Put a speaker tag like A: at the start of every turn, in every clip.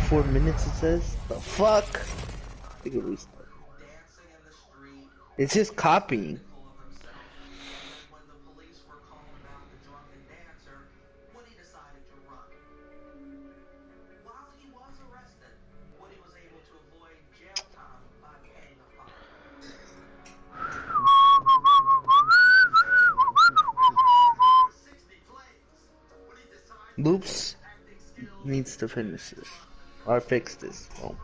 A: 4 minutes it says. The fuck? Look at this. It's just copying. Loops needs to finish this or fix this. Oh.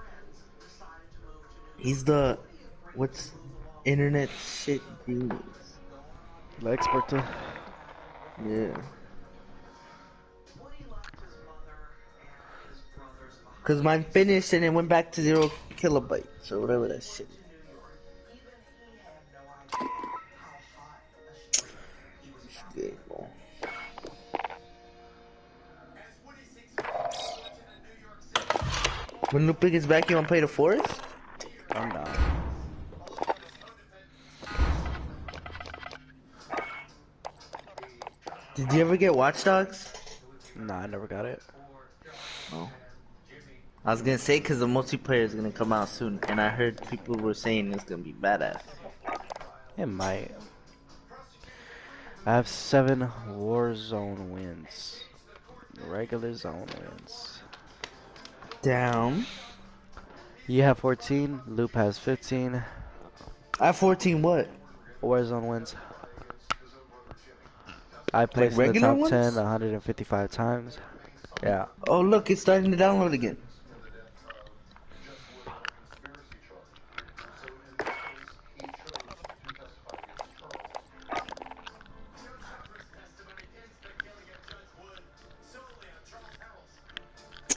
A: He's the what's internet shit genius.
B: La experta.
A: Yeah. Cause mine finished and it went back to 0 kilobytes or whatever that shit is. It's good, bro. When Lupe gets back, you wanna play the forest?
B: I'm down.
A: Did you ever get Watch Dogs?
B: Nah, I never got it.
A: No. I was gonna say because the multiplayer is gonna come out soon, and I heard people were saying it's gonna be badass.
B: It might. I have 7 Warzone wins. Regular zone wins.
A: Damn.
B: You have 14. Loop has 15.
A: I have 14 what?
B: Warzone wins. I
A: Like
B: placed in the
A: regular
B: top 10
A: ones?
B: 155 times. Yeah.
A: Oh look, it's starting to download again.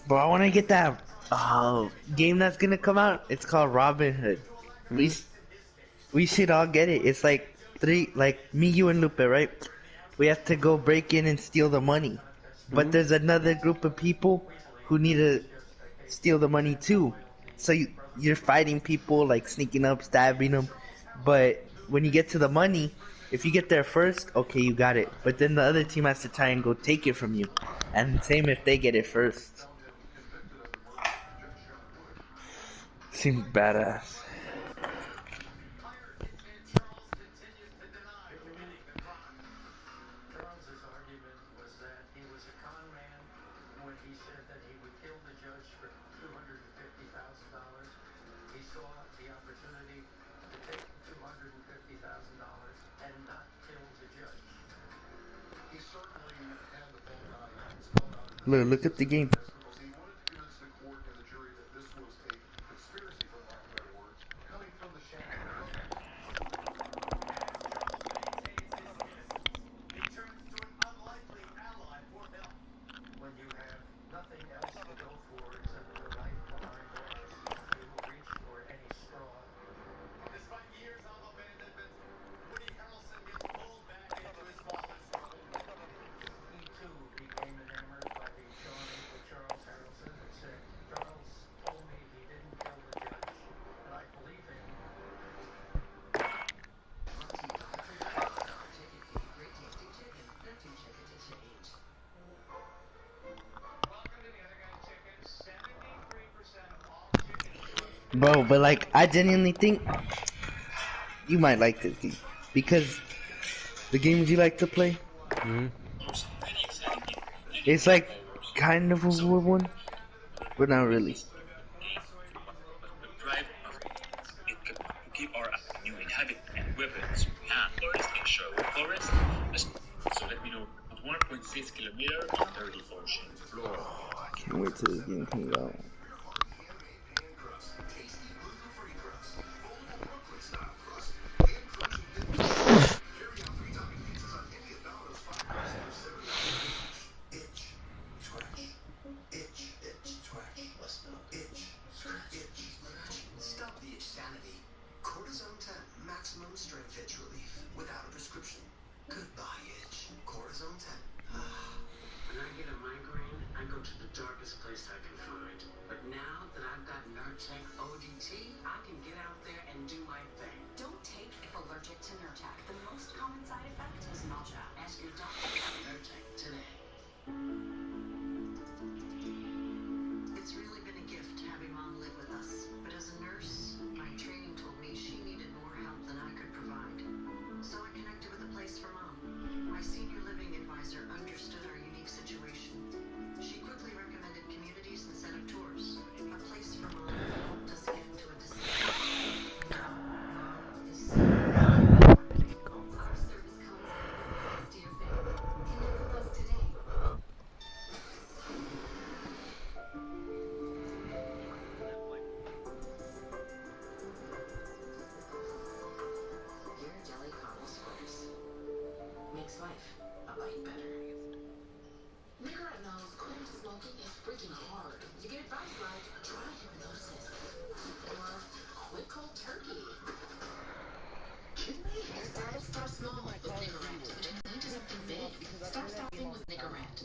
A: Bro, I wanna get that game that's gonna come out. It's called Robin Hood.
B: Hmm?
A: We should all get it. It's like me, you, and Lupe, right? We have to go break in and steal the money. But
B: Hmm?
A: there's another group of people who need to steal the money too. So you're fighting people, like sneaking up, stabbing them. But when you get to the money, if you get there first, okay, you got it. But then the other team has to try and go take it from you. And same if they get it first. Seems badass. Look at the game. Bro, but like, I genuinely think you might like this game. Because the games you like to play,
B: Hmm?
A: it's like kind of a war one, but not really. I can't wait till this game comes out.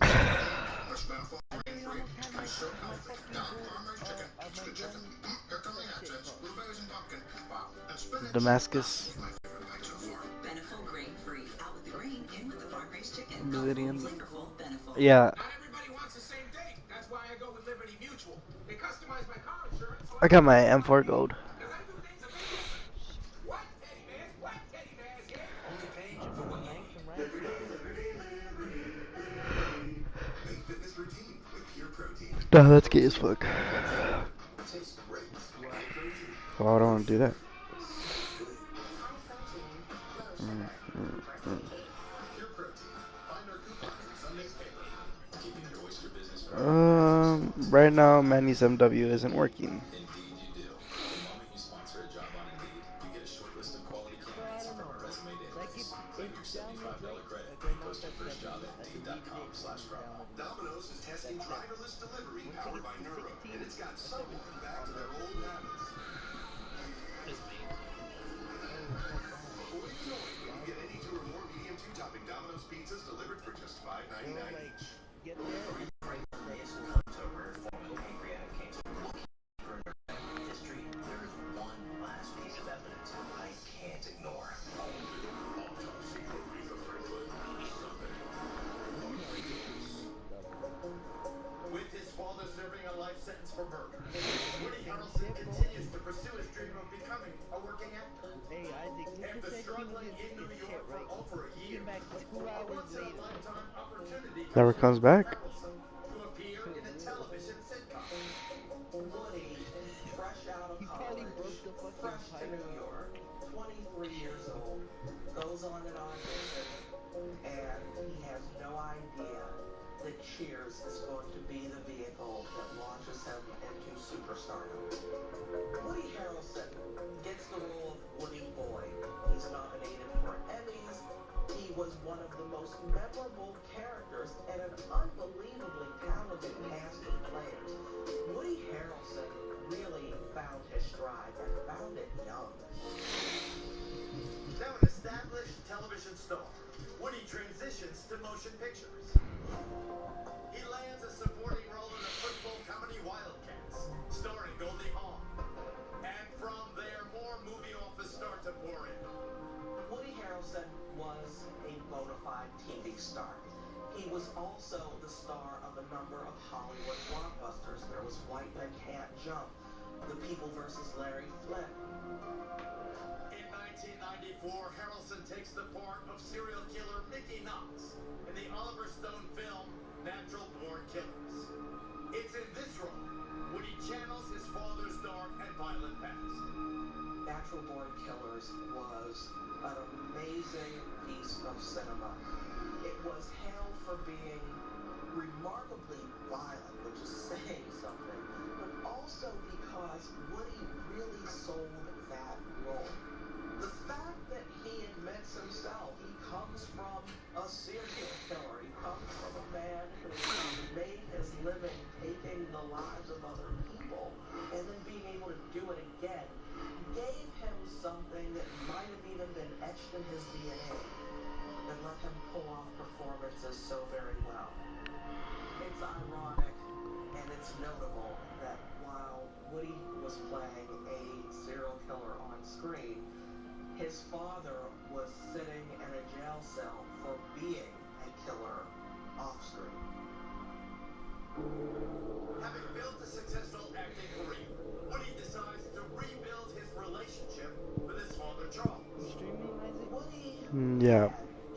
A: I literally almost had my fucking gold Armageddon. What's that shit called?
B: Damascus. Meridian. Yeah. I got my M4 gold.
A: You should go rank some ranks, man.
B: Nah, that's gay as fuck.
A: What?
B: Oh, I don't want to do that. Right now, Manny's MW isn't working.
A: Bro, I don't know, bro. Like it downloads like right now it's at 70. I can beat it when it downloads it's at 70. Once it gets to 16 or 17, I'll know it's okay. Oh fuck that. Starbucks. Bro, like get there and then like press hold. Who knows if he needs double? Same shit, bro. Hey Isaac, just to say he was gonna see his shit, right? He came back 2 hours later.
B: Never comes back.
A: For real. He probably broke the fucking pipe. You streaming, Isaac?
B: Yeah.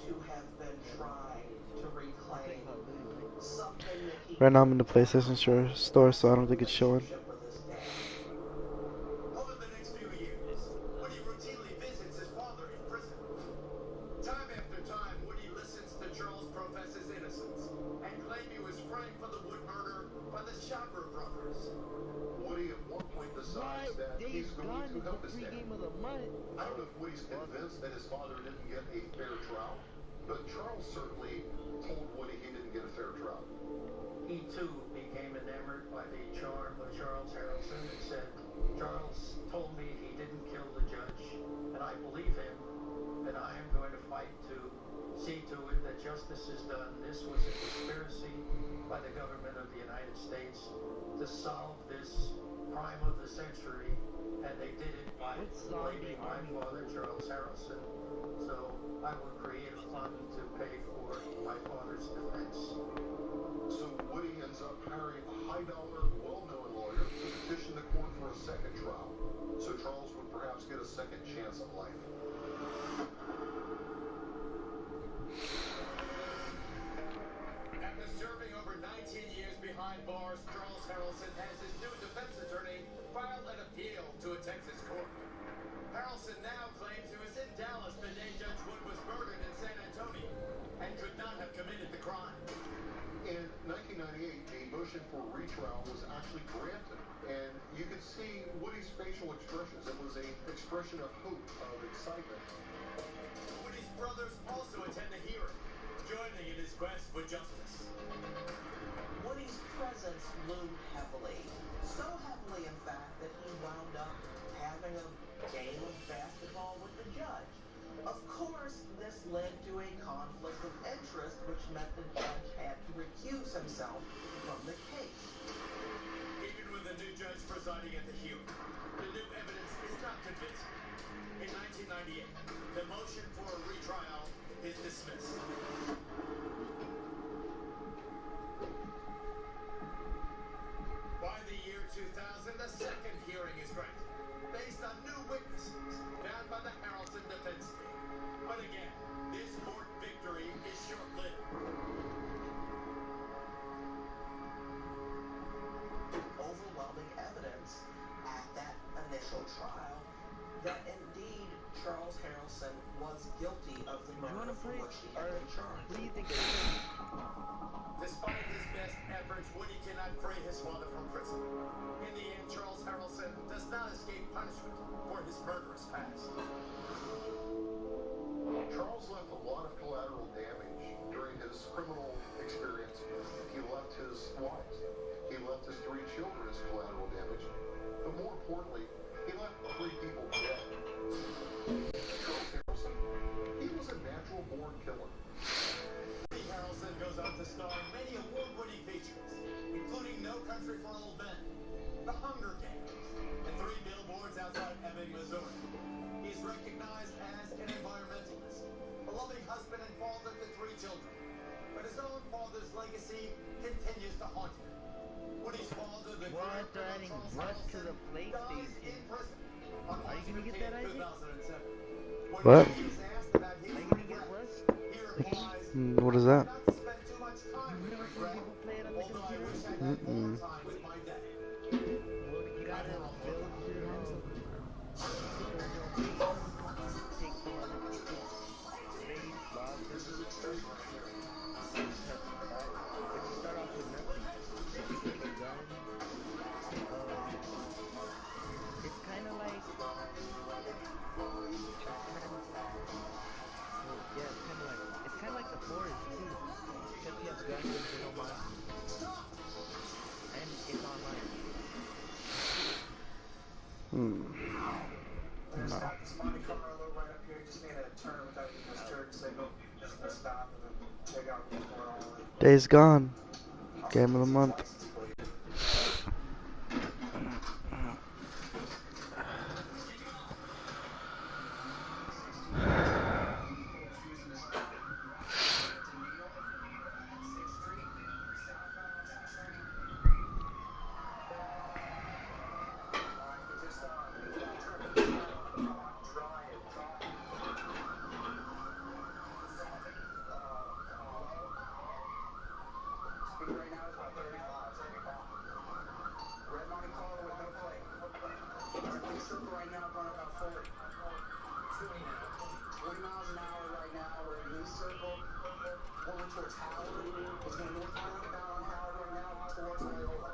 A: You playing Call of Duty, right?
B: Right now I'm in the PlayStation store, so I don't think it's showing.
A: What? Days Gone is the free game of the month. Oh fuck.
C: this was a conspiracy by the government of the United States to solve this crime of the century, and they did it by blaming my father, Charles Harrelson. So I will create a fund to pay for my father's defense.
D: So Woody ends up hiring a high-dollar, well-known lawyer to petition the court for a second trial, so Charles would perhaps get a second chance at life.
C: After serving over 19 years behind bars, Charles Harrelson has his new defense attorney filed an appeal to a Texas court. Harrelson now claims he was in Dallas the day Judge Wood was murdered in San Antonio and could not have committed the crime.
D: In 1998, a motion for retrial was actually granted, and you could see Woody's facial expressions. It was an expression of hope, of excitement.
C: Woody's brothers also attend the hearing, joining in his quest for justice.
E: Woody's presence loomed heavily. So heavily, in fact, that he wound up having a game of basketball with the judge. Of course, this led to a conflict of interest, which meant the judge had to recuse himself from the case.
C: Even with the new judge presiding at the hearing, the new evidence is not convincing. In 1998, the motion for a retrial is dismissed. By the year 2000, a second hearing is granted, based on new witnesses found by the Harrelson defense team. But again, this court victory is short-lived.
E: Overwhelming evidence at that initial trial that indeed Charles Harrelson was guilty of the murder for which he had been charged.
A: What do you think?
C: Despite his best efforts, Woody cannot free his father from prison. In the end, Charles Harrelson does not escape punishment for his murderous past.
D: Charles left a lot of collateral damage during his criminal experience. He left his wives. He left his 3 children as collateral damage. But more importantly, he left 3 people dead. Charles Harrelson, he was a natural-born killer.
C: Woody Harrelson goes on to star in many award-winning features, including No Country for Old Men, The Hunger Games, and 3 billboards outside Ebbing, Missouri. He's recognized as an environmentalist, a loving husband and father to 3 children. But his own father's legacy continues to haunt him. Woody's father, the
A: What? They're adding Rust to the PlayStation.
C: in prison on
A: Are you gonna get that, Isaac?
C: 2007.
B: What?
C: He was asked about his
A: Are you gonna get Rust?
C: he replies,
B: What is that?
C: not to spend too much time
A: You've
C: with
A: never seen
C: regret,
A: people play it on the
C: although I
A: computer?
C: wish I had more time with my dad.
A: Well, you gotta build your home. Take some other people's space, Bob.
D: This is extremely scary.
A: If you start off with nothing, you can get a gun. It's kind of like, it's kind of like the forest too, because you have guns and you don't mind. And it's online.
B: No.
F: Monte Carlo right up here, just need a turn without using this turn signal. Just gonna stop and then take out the floor all the way.
B: Days Gone. Game of the month.
F: Speed right now is about 35. Red Monte Carlo with no plate. Northeast circle right now going about 40. 20 miles an hour right now. We're in East Circle. Going towards Howard. It's going northbound on Howard right now towards Loyola.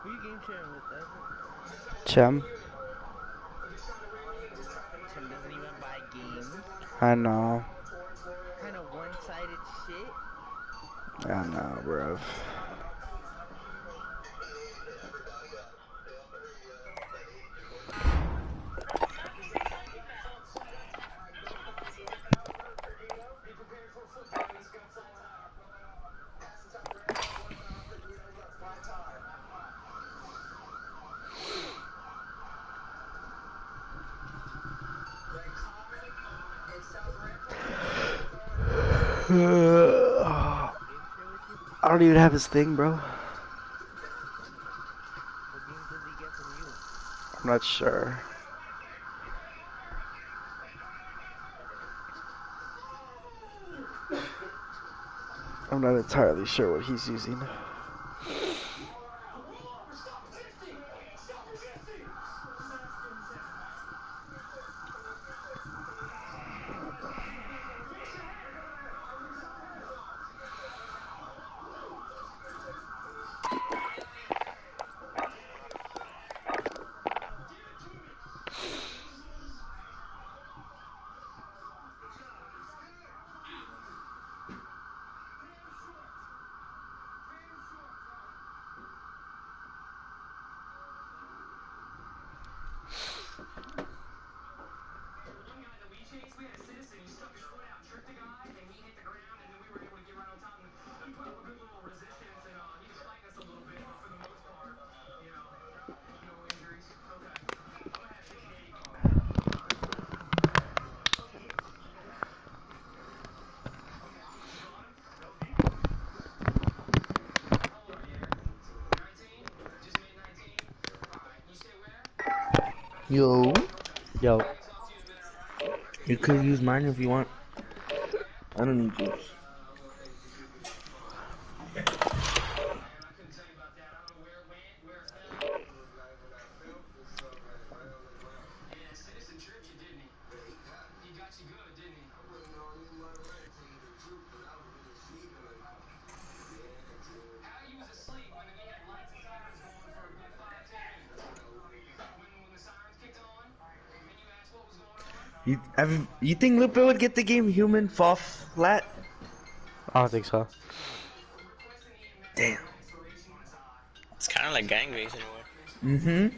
A: Who you game sharing with, Isaac?
B: Chem.
A: Tim doesn't even buy games.
B: I know.
A: Kind of one-sided shit.
B: I know, bruv. I don't even have his thing, bro.
A: What games does he get from you?
B: I'm not sure. I'm not entirely sure what he's using.
A: Yo,
B: Yo,
A: you could use mine if you want. I don't need yours. You think Lupe would get the game human fall flat?
B: I don't think so.
A: Damn.
G: It's kind of like Gang Race in a way.
A: Mm-hmm.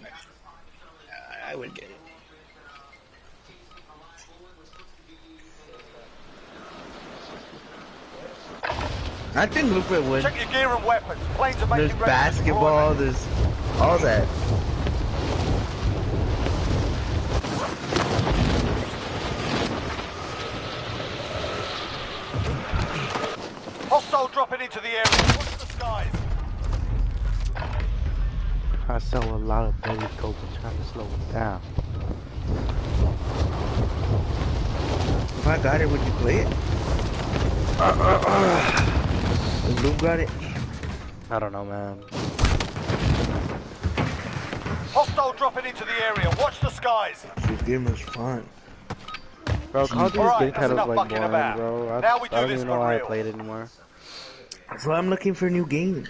G: I would get it.
A: I think Lupe would.
H: Check your gear and weapons. Planes are
A: There's
H: making ready for
A: basketball,
H: deployment.
A: there's all that.
H: Hostile dropping into the area. Watch the skies.
B: I sell a lot of baby coke and trying to slow it down.
A: If I got it, would you play it? If Luke got it?
B: I don't know, man.
H: Hostile dropping into the area. Watch the skies.
A: This game is fun.
B: Bro, Call of Duty's
H: Alright,
B: getting
H: that's
B: kind of
H: enough
B: like
H: fucking
B: boring,
H: about.
B: bro.
H: Now we do
B: I don't
H: this
B: even know
H: for
B: why I
H: real.
B: play it anymore.
A: That's why I'm looking for new games.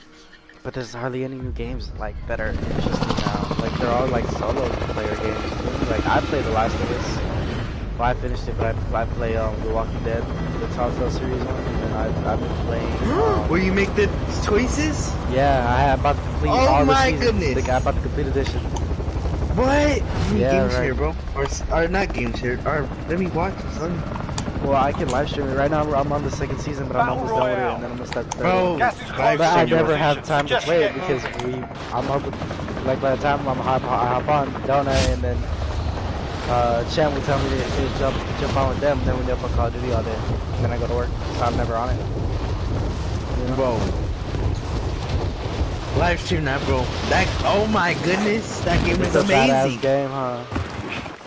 B: But there's hardly any new games like that are interesting now. Like they're all like solo player games. Like I played The Last of Us. Well, I finished it, but I play The Walking Dead, the Telltale series one, and then I've been playing.
A: Where you make the choices?
B: Yeah, I'm about to complete
A: Oh
B: all the
A: my
B: seasons.
A: goodness.
B: Like, I'm about to complete edition.
A: What?
B: Yeah,
A: Games
B: right.
A: here, bro. Or not games here. Or let me watch it, son.
B: Well, I can live stream it right now. I'm on the second season, but I'm
H: Battle
B: almost done with it,
H: Royale.
B: and then I'm gonna start the third.
A: Bro,
H: Gas is close.
A: live
B: But I
A: stream
B: never
A: it.
B: have time to
H: Suggest
B: play
H: you
B: it
H: get
B: because I'm up with, like by the time I hop on, don't I? And then Chan will tell me to jump on with them. Then we up on Call of Duty all day. And then I go to work, so I'm never on it. You know?
A: Bro. Live stream that, bro. That, oh my goodness. That game
B: It's
A: is
B: a badass
A: amazing.
B: game, huh?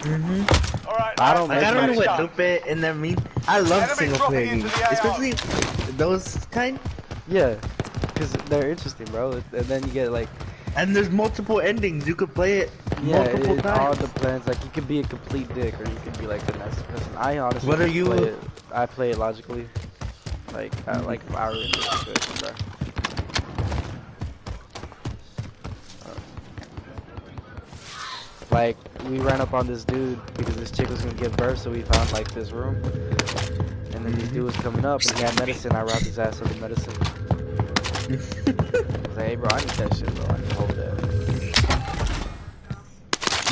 A: Mm-hmm.
H: All right.
B: I don't
A: Like, I don't know
H: Let's
A: what
H: go.
A: Lupe and them mean. I love
H: Enemy
A: single
H: dropping
A: player
H: into
A: games.
H: the AR.
A: Especially those kind.
B: Yeah, because they're interesting, bro. And then you get like,
A: And there's multiple endings. You could play it
B: yeah,
A: multiple
B: it all
A: times.
B: depends. Like you can be a complete dick, or you can be like the nice person. I honestly,
A: What are
B: just
A: you-
B: Play it, I play it logically. Like, I really enjoy the situation, bro. Like, we ran up on this dude because this chick was gonna give birth, so we found like this room. And then this dude was coming up and he had medicine. I robbed his ass of the medicine. I was like, hey bro, I need that shit, bro. I need to hold that.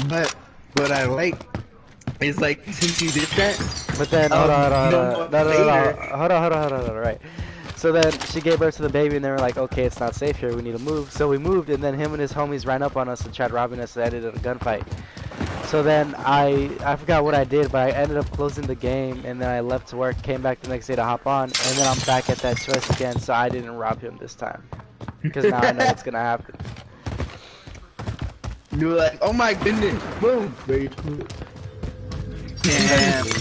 A: But what I like is like since you did that.
B: But then, hold on, right. So then she gave birth to the baby and they were like, okay, it's not safe here, we need to move. So we moved and then him and his homies ran up on us and tried robbing us and ended in a gunfight. So then I forgot what I did, but I ended up closing the game, and then I left to work, came back the next day to hop on, and then I'm back at that choice again, so I didn't rob him this time. Because now I know what's gonna happen.
A: You're like, oh my goodness, boom, rage quit.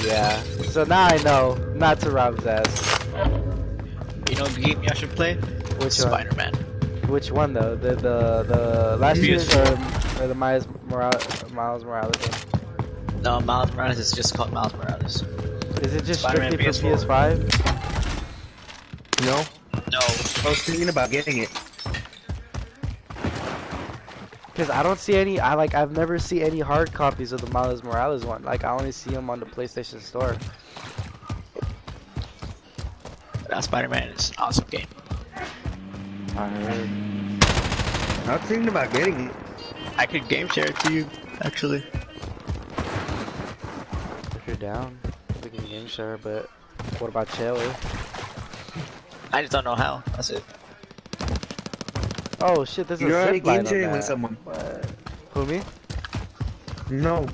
B: Yeah. So now I know not to rob his ass.
G: You know the game y'all should play?
B: Which one?
G: Spider-Man.
B: Which one though? The last year's or the Miles Morales one?
G: No, Miles Morales is just called Miles Morales.
B: Is it just
G: Spider-Man
B: strictly for
G: PS4.
B: PS5?
A: No,
G: No.
A: I was thinking about getting it.
B: Because I don't see any. I've never seen any hard copies of the Miles Morales one. Like I only see them on the PlayStation Store.
G: That Spider-Man is an awesome game.
B: I heard.
A: I was thinking about getting it.
G: I could game share it to you, actually.
B: If you're down, we can game share. But what about Chelly?
G: I just don't know how. That's it.
B: Oh shit! There's a
A: You're already
B: zip line
A: game
B: on
A: sharing with
B: that.
A: someone.
B: Who, me?
A: No.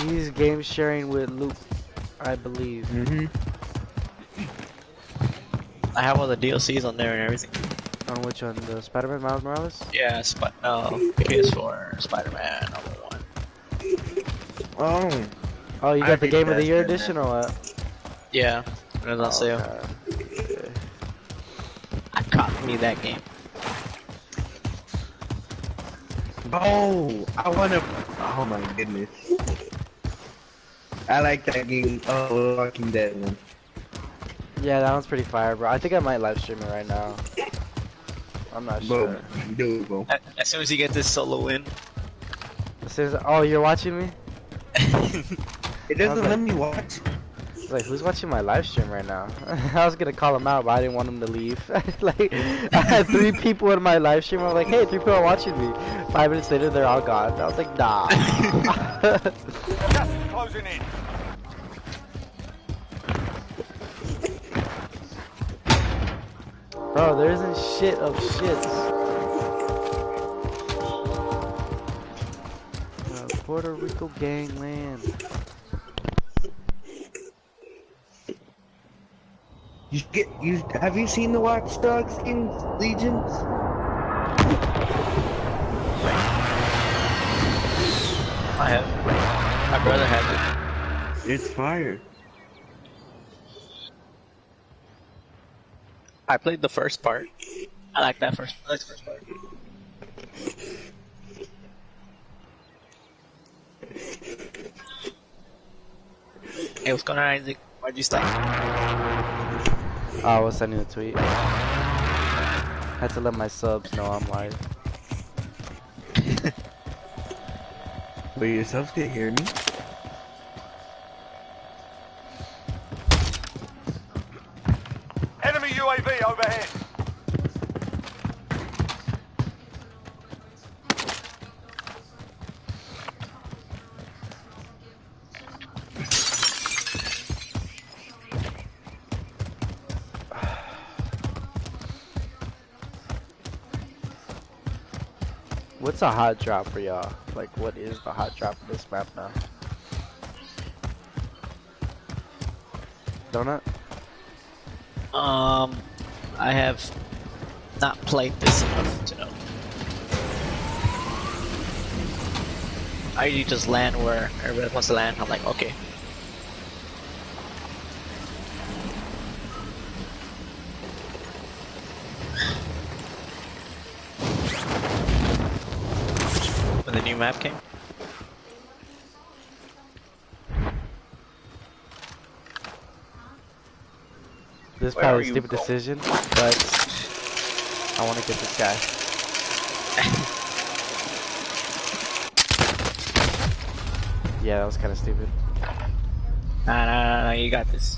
B: He's game sharing with Luke, I believe.
A: Mm-hmm.
G: I have all the DLCs on there and everything.
B: On which one? The Spider-Man Miles Morales?
G: Yeah, PS4, Spider-Man, number 1.
A: Oh.
B: Oh, you
A: I
B: got the
A: hate
B: Game of the
A: that
B: Year
A: Spider-Man.
B: edition or what?
G: Yeah, it was on sale.
B: Okay.
G: I copied me that game.
A: Oh, I wanna. Oh my goodness. I like that game. Oh, Walking Dead one.
B: Yeah, that one's pretty fire, bro. I think I might live stream it right now. I'm not sure.
A: Boom. Do it, bro.
G: As soon as you get this solo win.
B: Oh, you're watching me?
A: It doesn't let me watch.
B: I was like, who's watching my live stream right now? I was gonna call him out, but I didn't want him to leave. Like, I had 3 people in my live stream. I was like, hey, 3 people are watching me. 5 minutes later, they're all gone. I was like, nah.
H: Gas is closing in.
B: Bro, there isn't shit of shits. Puerto Rico gangland.
A: Have you seen the Watch Dogs in Legions?
G: I have. My brother has it.
A: It's fire.
G: I played the first part. I like that first. I like the first part. Hey, what's going on, Isaac? Why'd you stop?
B: I was sending a tweet. Had to let my subs know I'm live.
A: But your subs can hear me.
H: Enemy UAV overhead.
B: What's a hot drop for y'all? Like, what is the hot drop of this map now? Donut?
G: I have not played this enough to know. I usually just land where everybody wants to land. I'm like, okay. When the new map came.
B: This is
G: Where
B: probably
G: are
B: a
G: you
B: stupid
G: going?
B: decision, but I want to get this guy. Yeah, that was kind of stupid.
G: Nah, you got this.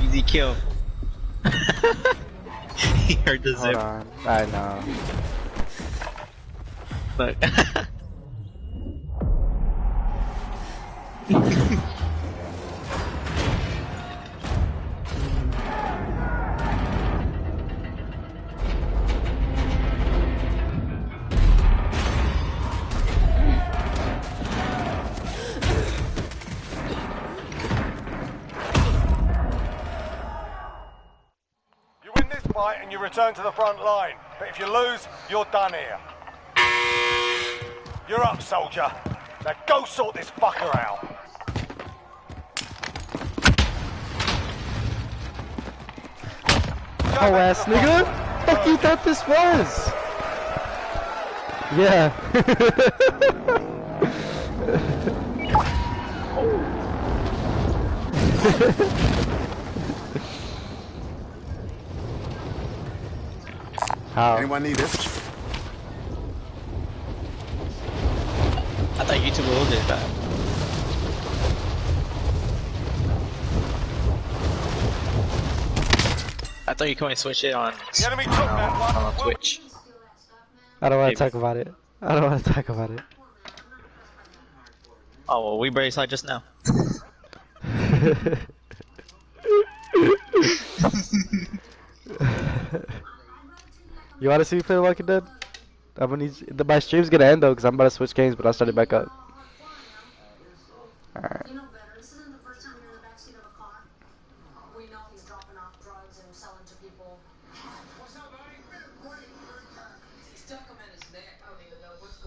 G: Easy kill. He heard the
B: Hold
G: zip.
B: on. I know.
G: Look.
H: fight and you return to the front line. But if you lose, you're done here. You're up, soldier. Now go sort this fucker out.
B: Oh ass nigga! Fuck you thought this was? Yeah. How?
I: Anyone need this?
G: I thought YouTube will did that. I thought you can only switch it on,
H: The enemy took that one.
G: on Twitch.
B: I don't want
G: Maybe.
B: to talk about it. I don't want to talk about it.
G: Oh well, we barely saw it just now.
B: You want to see me play The Walking Dead? I'm gonna need my stream's gonna end though, cause I'm about to switch games, but I'll start it back up. Alright.